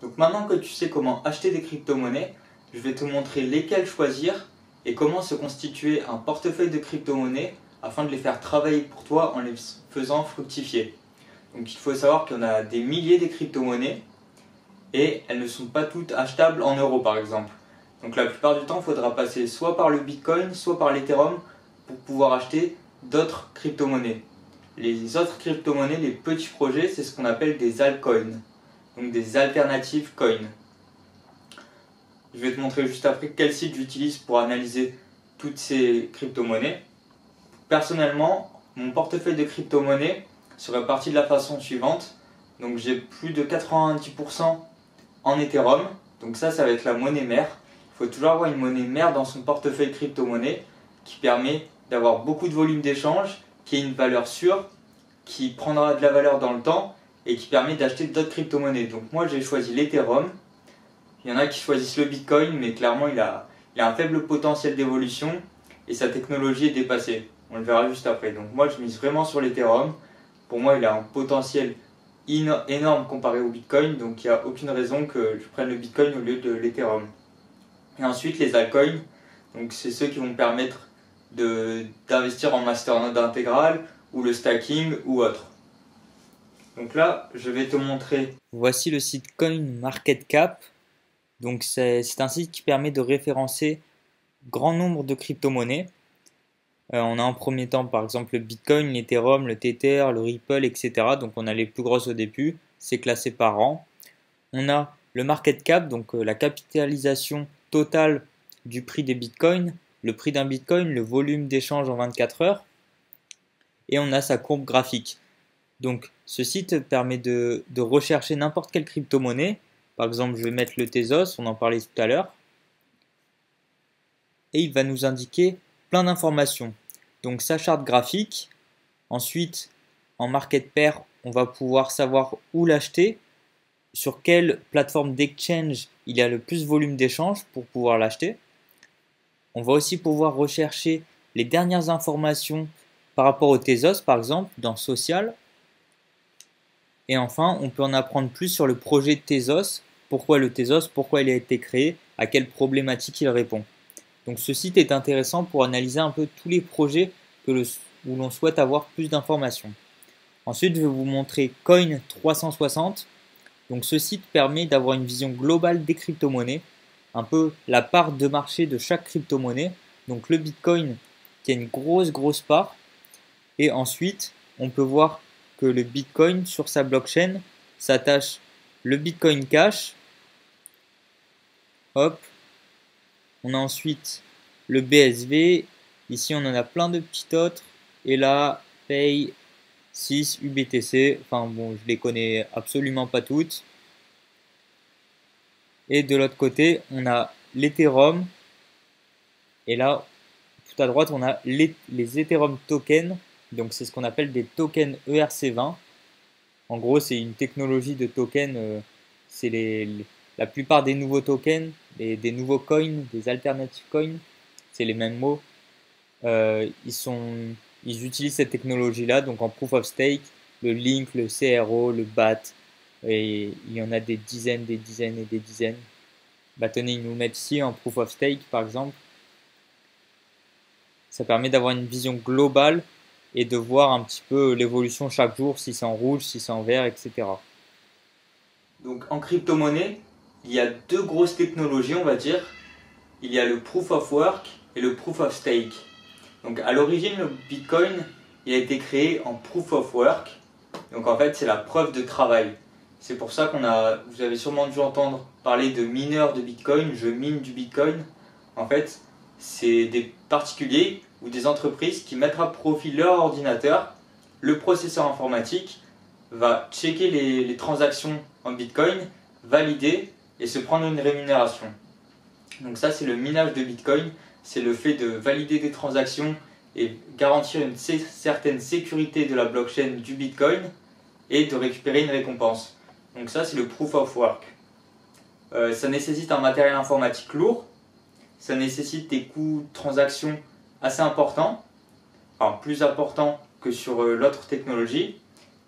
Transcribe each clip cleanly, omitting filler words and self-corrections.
Donc maintenant que tu sais comment acheter des crypto-monnaies, je vais te montrer lesquelles choisir et comment se constituer un portefeuille de crypto-monnaies afin de les faire travailler pour toi en les faisant fructifier. Donc il faut savoir qu'il y en a des milliers de crypto-monnaies et elles ne sont pas toutes achetables en euros par exemple. Donc la plupart du temps, il faudra passer soit par le Bitcoin, soit par l'Ethereum pour pouvoir acheter d'autres crypto-monnaies. Les autres crypto-monnaies, les petits projets, c'est ce qu'on appelle des altcoins, donc des alternatives coins. Je vais te montrer juste après quel site j'utilise pour analyser toutes ces crypto-monnaies. Personnellement, mon portefeuille de crypto-monnaies serait parti de la façon suivante. Donc j'ai plus de 90% en Ethereum, donc ça va être la monnaie mère. Il faut toujours avoir une monnaie mère dans son portefeuille crypto-monnaie qui permet d'avoir beaucoup de volume d'échange, qui est une valeur sûre, qui prendra de la valeur dans le temps et qui permet d'acheter d'autres crypto-monnaies. Donc moi j'ai choisi l'Ethereum. Il y en a qui choisissent le Bitcoin, mais clairement il a un faible potentiel d'évolution et sa technologie est dépassée. On le verra juste après. Donc moi je mise vraiment sur l'Ethereum. Pour moi il a un potentiel énorme comparé au Bitcoin, donc il n'y a aucune raison que je prenne le Bitcoin au lieu de l'Ethereum. Et ensuite les altcoins, donc c'est ceux qui vont me permettre d'investir en masternode intégral ou le stacking ou autre. Donc là, je vais te montrer. Voici le site CoinMarketCap. Donc c'est un site qui permet de référencer grand nombre de crypto-monnaies. On a en premier temps par exemple le Bitcoin, l'Ethereum, le Tether, le Ripple, etc. Donc on a les plus grosses au début, c'est classé par rang. On a le market cap, donc la capitalisation totale du prix des bitcoins, le prix d'un bitcoin, le volume d'échange en 24 heures. Et on a sa courbe graphique. Donc ce site permet de rechercher n'importe quelle crypto-monnaie. Par exemple, je vais mettre le Tezos, on en parlait tout à l'heure. Et il va nous indiquer plein d'informations. Donc sa charte graphique. Ensuite, en market pair, on va pouvoir savoir où l'acheter, sur quelle plateforme d'exchange il y a le plus volume d'échange pour pouvoir l'acheter. On va aussi pouvoir rechercher les dernières informations par rapport au Tezos, par exemple, dans Social. Et enfin, on peut en apprendre plus sur le projet Tezos, pourquoi le Tezos, pourquoi il a été créé, à quelle problématique il répond. Donc ce site est intéressant pour analyser un peu tous les projets où l'on souhaite avoir plus d'informations. Ensuite, je vais vous montrer Coin 360. Donc ce site permet d'avoir une vision globale des crypto-monnaies, un peu la part de marché de chaque crypto-monnaie. Donc le Bitcoin qui a une grosse part. Et ensuite, on peut voir que le Bitcoin sur sa blockchain s'attache le Bitcoin Cash. Hop. On a ensuite le BSV. Ici, on en a plein de petits autres. Et là, Pay 6 UBTC. Enfin bon, je les connais absolument pas toutes. Et de l'autre côté, on a l'Ethereum. Et là, tout à droite, on a les Ethereum tokens. Donc, c'est ce qu'on appelle des tokens ERC20. En gros, c'est une technologie de token. C'est la plupart des nouveaux tokens, des nouveaux coins, des alternatives coins. C'est les mêmes mots. Ils utilisent cette technologie-là, donc en proof of stake, le Link, le CRO, le BAT, et il y en a des dizaines et des dizaines. Bah, tenez, ils nous mettent ici en proof of stake, par exemple. Ça permet d'avoir une vision globale et de voir un petit peu l'évolution chaque jour, si c'est en rouge, si c'est en vert, etc. Donc en crypto-monnaie, il y a deux grosses technologies, on va dire. Il y a le proof of work et le proof of stake. Donc à l'origine, le Bitcoin, il a été créé en proof of work. Donc en fait, c'est la preuve de travail. C'est pour ça vous avez sûrement dû entendre parler de mineurs de Bitcoin, je mine du Bitcoin. En fait, c'est des particuliers ou des entreprises qui mettent à profit leur ordinateur. Le processeur informatique va checker les transactions en Bitcoin, valider et se prendre une rémunération. Donc ça, c'est le minage de Bitcoin. C'est le fait de valider des transactions et garantir une certaine sécurité de la blockchain du Bitcoin et de récupérer une récompense. Donc ça, c'est le proof of work. Ça nécessite un matériel informatique lourd, ça nécessite des coûts de transaction assez importants, enfin plus importants que sur l'autre technologie,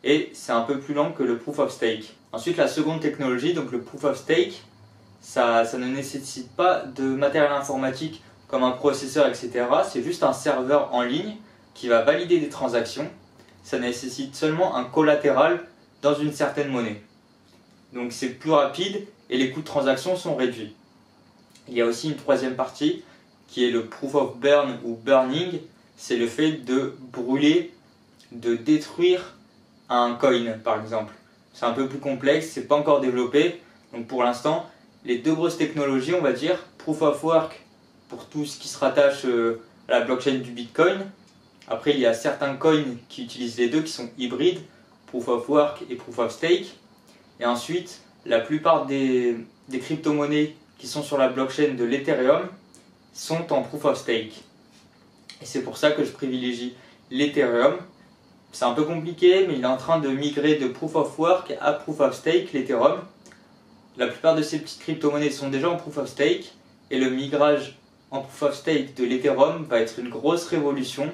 et c'est un peu plus lent que le proof of stake. Ensuite, la seconde technologie, donc le Proof of Stake, ça ne nécessite pas de matériel informatique comme un processeur, etc. C'est juste un serveur en ligne qui va valider des transactions. Ça nécessite seulement un collatéral dans une certaine monnaie. Donc c'est plus rapide et les coûts de transaction sont réduits. Il y a aussi une troisième partie qui est le Proof of Burn ou Burning. C'est le fait de brûler, de détruire un coin par exemple. C'est un peu plus complexe, c'est pas encore développé. Donc pour l'instant, les deux grosses technologies, on va dire, Proof of Work pour tout ce qui se rattache à la blockchain du Bitcoin. Après, il y a certains coins qui utilisent les deux, qui sont hybrides, Proof of Work et Proof of Stake. Et ensuite, la plupart des crypto-monnaies qui sont sur la blockchain de l'Ethereum sont en Proof of Stake. Et c'est pour ça que je privilégie l'Ethereum. C'est un peu compliqué, mais il est en train de migrer de Proof of Work à Proof of Stake, l'Ethereum. La plupart de ces petites crypto-monnaies sont déjà en Proof of Stake, et le migrage en Proof of Stake de l'Ethereum va être une grosse révolution.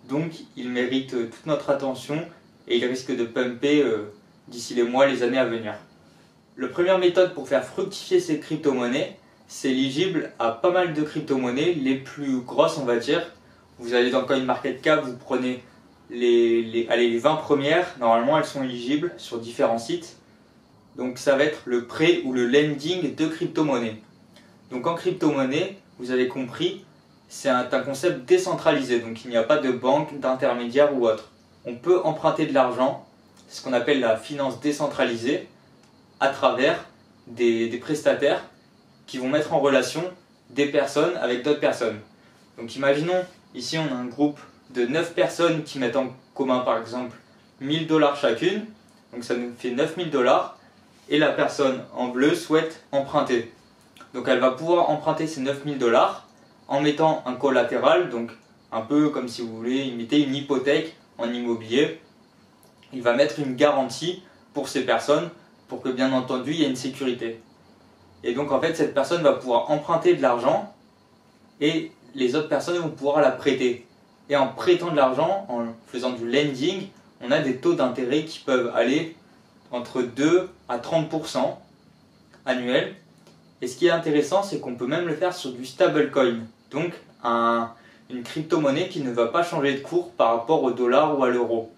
Donc il mérite toute notre attention et il risque de pumper d'ici les mois, les années à venir. La première méthode pour faire fructifier ces crypto-monnaies, c'est éligible à pas mal de crypto-monnaies, les plus grosses on va dire. Vous allez dans CoinMarketCap, vous prenez les 20 premières, normalement elles sont éligibles sur différents sites. Donc ça va être le prêt ou le lending de crypto-monnaies. Donc en crypto-monnaie, vous avez compris, c'est un concept décentralisé, donc il n'y a pas de banque, d'intermédiaire ou autre. On peut emprunter de l'argent, c'est ce qu'on appelle la finance décentralisée, à travers des prestataires qui vont mettre en relation des personnes avec d'autres personnes. Donc imaginons, ici on a un groupe de 9 personnes qui mettent en commun par exemple 1000 $ chacune, donc ça nous fait 9000 $, et la personne en bleu souhaite emprunter. Donc elle va pouvoir emprunter ces 9000 $ en mettant un collatéral, donc un peu comme si vous voulez imiter une hypothèque en immobilier. Il va mettre une garantie pour ces personnes pour que bien entendu il y ait une sécurité. Et donc en fait cette personne va pouvoir emprunter de l'argent et les autres personnes vont pouvoir la prêter. Et en prêtant de l'argent, en faisant du lending, on a des taux d'intérêt qui peuvent aller entre 2 à 30% annuels. Et ce qui est intéressant, c'est qu'on peut même le faire sur du stablecoin, donc une crypto-monnaie qui ne va pas changer de cours par rapport au dollar ou à l'euro.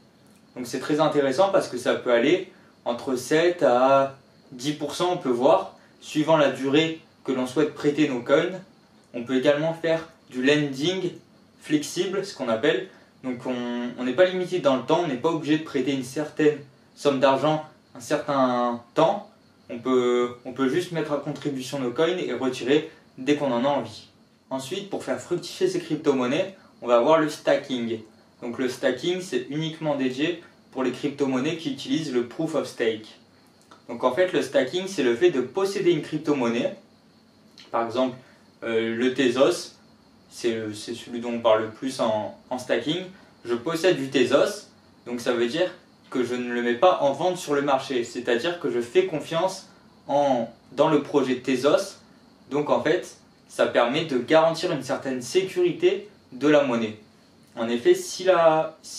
Donc c'est très intéressant parce que ça peut aller entre 7 à 10%, on peut voir, suivant la durée que l'on souhaite prêter nos coins. On peut également faire du lending flexible, ce qu'on appelle. Donc on n'est pas limité dans le temps, on n'est pas obligé de prêter une certaine somme d'argent un certain temps. On peut juste mettre à contribution nos coins et retirer dès qu'on en a envie. Ensuite, pour faire fructifier ces crypto-monnaies, on va avoir le stacking. Donc le stacking, c'est uniquement dédié pour les crypto-monnaies qui utilisent le Proof of Stake. Donc en fait, le stacking, c'est le fait de posséder une crypto-monnaie. Par exemple, le Tezos, c'est celui dont on parle le plus en stacking. Je possède du Tezos, donc ça veut dire que je ne le mets pas en vente sur le marché. C'est-à-dire que je fais confiance dans le projet Tezos. Donc en fait, ça permet de garantir une certaine sécurité de la monnaie. En effet, si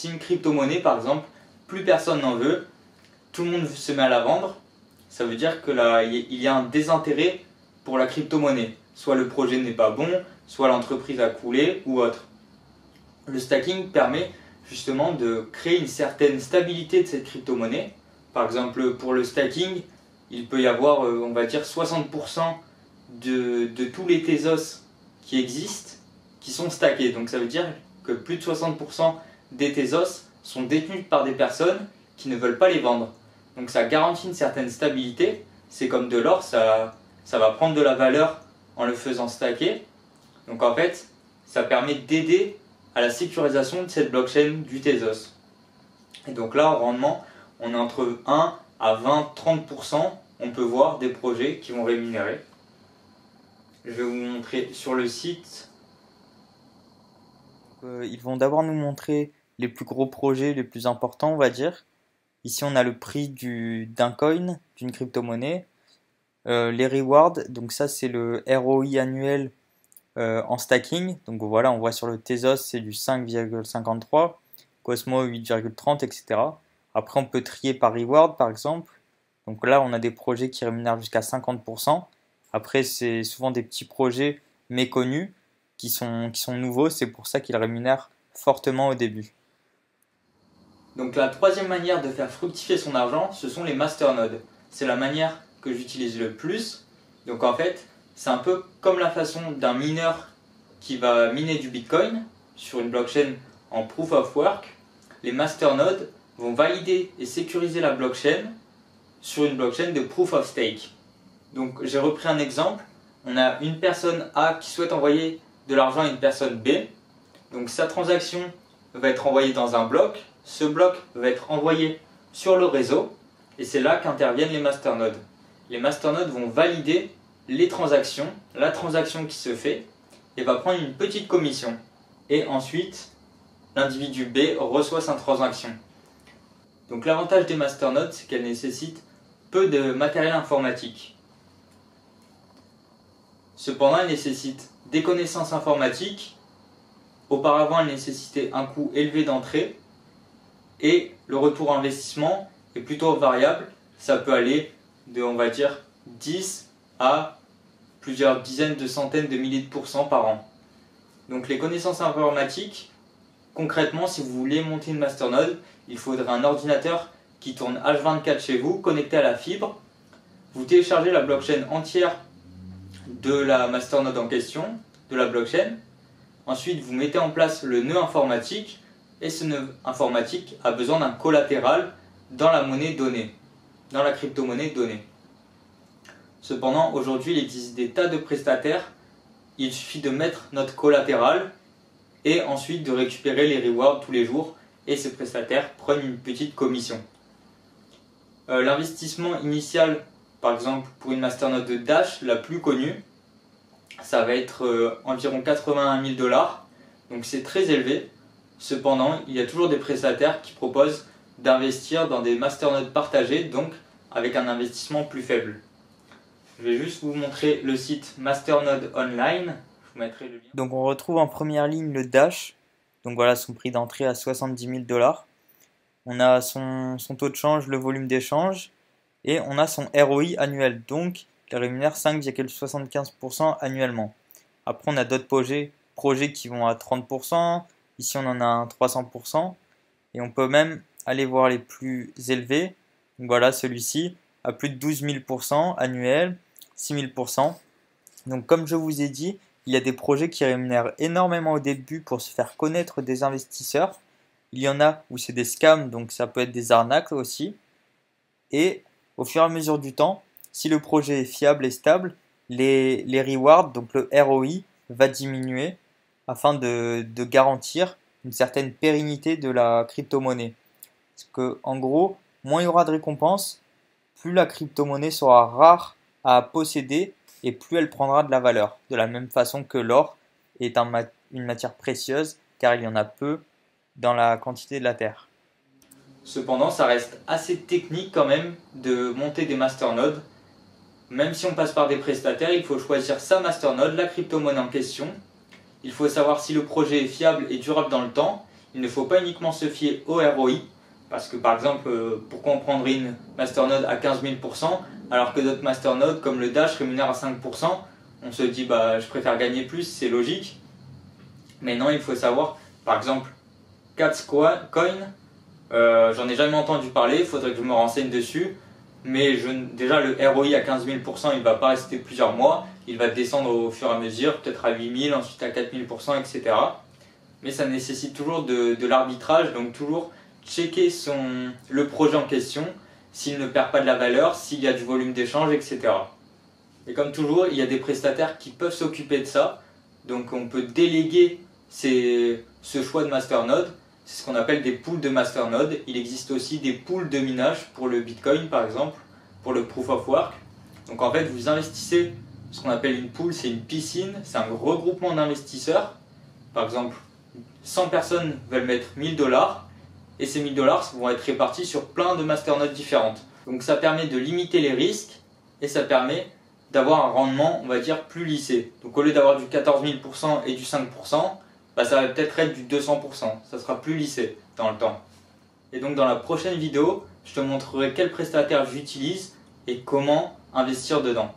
une crypto-monnaie, par exemple, plus personne n'en veut, tout le monde se met à la vendre, ça veut dire que il y a un désintérêt pour la crypto-monnaie. Soit le projet n'est pas bon, soit l'entreprise a coulé ou autre. Le stacking permet justement de créer une certaine stabilité de cette crypto-monnaie. Par exemple, pour le stacking, il peut y avoir, on va dire, 60% de tous les Tezos qui existent qui sont stackés. Donc ça veut dire que plus de 60% des Tezos sont détenus par des personnes qui ne veulent pas les vendre. Donc ça garantit une certaine stabilité. C'est comme de l'or, ça va prendre de la valeur en le faisant stacker. Donc en fait, ça permet d'aider à la sécurisation de cette blockchain du Tezos. Et donc là, en rendement, on est entre 1 à 20-30%. On peut voir des projets qui vont rémunérer. Je vais vous montrer sur le site. Ils vont d'abord nous montrer les plus gros projets, les plus importants, on va dire. Ici, on a le prix d'un coin, d'une crypto-monnaie. Les rewards, donc ça c'est le ROI annuel en stacking. Donc voilà, on voit sur le Tezos c'est du 5,53, Cosmo 8,30, etc. Après on peut trier par reward par exemple. Donc là, on a des projets qui rémunèrent jusqu'à 50%. Après, c'est souvent des petits projets méconnus qui sont nouveaux. C'est pour ça qu'ils rémunèrent fortement au début. Donc la troisième manière de faire fructifier son argent, ce sont les masternodes. C'est la manière que j'utilise le plus. Donc en fait, c'est un peu comme la façon d'un mineur qui va miner du Bitcoin sur une blockchain en Proof of Work. Les masternodes vont valider et sécuriser la blockchain sur une blockchain de Proof of Stake. Donc j'ai repris un exemple. On a une personne A qui souhaite envoyer de l'argent à une personne B. Donc sa transaction va être envoyée dans un bloc. Ce bloc va être envoyé sur le réseau et c'est là qu'interviennent les masternodes. Les masternodes vont valider les transactions, la transaction qui se fait et va prendre une petite commission. Et ensuite, l'individu B reçoit sa transaction. Donc l'avantage des masternodes, c'est qu'elles nécessitent peu de matériel informatique. Cependant, elles nécessitent des connaissances informatiques. Auparavant, elles nécessitaient un coût élevé d'entrée. Et le retour investissement est plutôt variable. Ça peut aller de, on va dire, 10 à plusieurs dizaines de centaines de milliers de pourcents par an. Donc les connaissances informatiques, concrètement, si vous voulez monter une masternode, il faudrait un ordinateur qui tourne H24 chez vous, connecté à la fibre. Vous téléchargez la blockchain entière de la masternode en question, de la blockchain. Ensuite, vous mettez en place le nœud informatique. Et ce nœud informatique a besoin d'un collatéral dans la monnaie donnée, dans la crypto-monnaie donnée. Cependant, aujourd'hui, il existe des tas de prestataires. Il suffit de mettre notre collatéral et ensuite de récupérer les rewards tous les jours. Et ces prestataires prennent une petite commission. L'investissement initial, par exemple, pour une masternode de Dash, la plus connue, ça va être environ 81 000 $. Donc c'est très élevé. Cependant, il y a toujours des prestataires qui proposent d'investir dans des masternodes partagés, donc avec un investissement plus faible. Je vais juste vous montrer le site Masternode Online. Je vous mettrai le lien. Donc on retrouve en première ligne le Dash. Donc voilà son prix d'entrée à 70 000 $. On a son taux de change, le volume d'échange. Et on a son ROI annuel. Donc il rémunère 5,75% annuellement. Après on a d'autres projets qui vont à 30%. Ici, on en a un 300% et on peut même aller voir les plus élevés. Donc voilà, celui-ci à plus de 12 000% annuel, 6 000%. Donc comme je vous ai dit, il y a des projets qui rémunèrent énormément au début pour se faire connaître des investisseurs. Il y en a où c'est des scams, donc ça peut être des arnaques aussi. Et au fur et à mesure du temps, si le projet est fiable et stable, les rewards, donc le ROI, va diminuer afin de garantir une certaine pérennité de la crypto-monnaie. Parce que, en gros, moins il y aura de récompenses, plus la crypto-monnaie sera rare à posséder et plus elle prendra de la valeur. De la même façon que l'or est une matière précieuse car il y en a peu dans la quantité de la terre. Cependant, ça reste assez technique quand même de monter des masternodes. Même si on passe par des prestataires, il faut choisir sa masternode, la crypto-monnaie en question. Il faut savoir si le projet est fiable et durable dans le temps. Il ne faut pas uniquement se fier au ROI. Parce que par exemple, pourquoi on prendrait une masternode à 15 000% alors que d'autres masternodes comme le Dash rémunèrent à 5%? On se dit bah je préfère gagner plus, c'est logique. Mais non, il faut savoir, par exemple, Catscoin, j'en ai jamais entendu parler, il faudrait que je me renseigne dessus. Mais déjà le ROI à 15 000%, il ne va pas rester plusieurs mois. Il va descendre au fur et à mesure, peut-être à 8 000, ensuite à 4 000%, etc. Mais ça nécessite toujours de l'arbitrage, donc toujours checker le projet en question, s'il ne perd pas de la valeur, s'il y a du volume d'échange, etc. Et comme toujours, il y a des prestataires qui peuvent s'occuper de ça. Donc on peut déléguer ce choix de masternode. C'est ce qu'on appelle des pools de masternode. Il existe aussi des pools de minage pour le Bitcoin par exemple, pour le Proof of Work. Donc en fait, vous investissez ce qu'on appelle une pool, c'est une piscine, c'est un regroupement d'investisseurs. Par exemple, 100 personnes veulent mettre 1000 $, et ces 1000 $ vont être répartis sur plein de masternodes différentes. Donc ça permet de limiter les risques et ça permet d'avoir un rendement, on va dire, plus lissé. Donc au lieu d'avoir du 14 000% et du 5%, bah, ça va peut-être être du 200%. Ça sera plus lissé dans le temps. Et donc dans la prochaine vidéo, je te montrerai quel prestataire j'utilise et comment investir dedans.